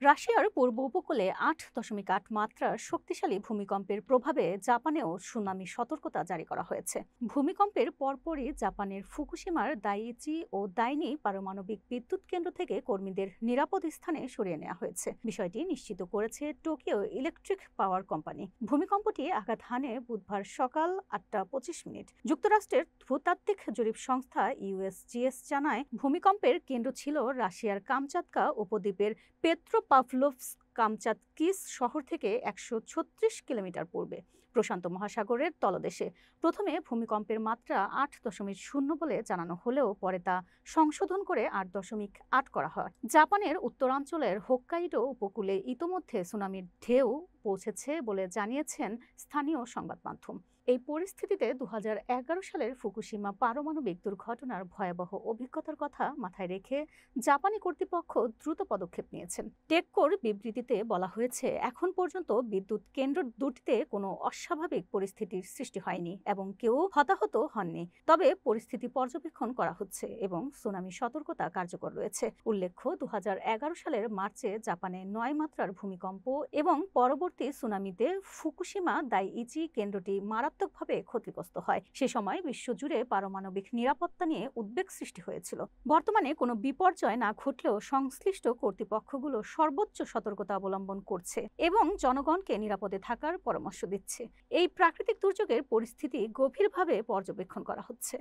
রাশিয়ার পূর্ব উপকূলে ৮.৮ মাত্রার শক্তিশালী ভূমিকম্পের প্রভাবে জাপানেও সুনামি সতর্কতা জারি করা হয়েছে। ভূমিকম্পের পরপরই জাপানের ফুকুশিমার দাইইচি ও দাইনি পারমাণবিক বিদ্যুৎ কেন্দ্র থেকে কর্মীদের নিরাপদ স্থানে সরিয়ে নেওয়া হয়েছে। বিষয়টি নিশ্চিত করেছে টোকিও ইলেকট্রিক পাওয়ার কোম্পানি। ভূমিকম্পটি আঘাত হানে বুধবার সকাল ৮:২৫। যুক্তরাষ্ট্রের ভূতাত্ত্বিক জরিপ সংস্থা ইউএসজিএস জানায়, ভূমিকম্পের কেন্দ্র ছিল রাশিয়ার কামচাতকা উপদ্বীপের পেত্রোপাভলোভস্ক কামচাতকিস শহর থেকে ১৩৬ কিলোমিটার পূর্বে প্রশান্ত মহাসাগরের তলদেশে। প্রথমে ভূমিকম্পের মাত্রা ৮.০ বলে জানানো হলেও পরে তা সংশোধন করে ৮.৮ করা হয়। জাপানের উত্তরাঞ্চলের হোক্কাইডো উপকূলে ইতোমধ্যে সুনামির ঢেউ পৌঁছেছে বলে জানিয়েছেন স্থানীয় সংবাদ মাধ্যম। এই পরিস্থিতিতে ২০১১ সালের ফুকুশিমা পারমাণবিক দুর্ঘটনার ভয়াবহ অভিজ্ঞতার কথা মাথায় রেখে জাপানি কর্তৃপক্ষ দ্রুত পদক্ষেপ নিয়েছেন। টেককোর বিবৃতিতে বলা হয়েছে, এখন পর্যন্ত বিদ্যুৎ কেন্দ্র দুটিতে কোনো অস্বাভাবিক পরিস্থিতির সৃষ্টি হয়নি এবং কেউ হতাহত হননি। তবে পরিস্থিতি পর্যবেক্ষণ করা হচ্ছে এবং সুনামি সতর্কতা কার্যকর রয়েছে। উল্লেখ্য, ২০১১ সালের মার্চে জাপানে ৯ মাত্রার ভূমিকম্প এবং পরবর্তী সুনামিতে ফুকুশিমা দাইইচি কেন্দ্রটি মারাত্মকভাবে ক্ষতিগ্রস্ত হয়। সে সময় বিশ্বজুড়ে পারমাণবিক নিরাপত্তা নিয়ে উদ্বেগ সৃষ্টি হয়েছিল। বর্তমানে কোনো বিপর্যয় না ঘটলেও সংশ্লিষ্ট কর্তৃপক্ষগুলো সর্বোচ্চ সতর্কতা অবলম্বন করছে এবং জনগণকে নিরাপদে থাকার পরামর্শ দিচ্ছে। এই প্রাকৃতিক দুর্যোগের পরিস্থিতি গভীরভাবে পর্যবেক্ষণ করা হচ্ছে।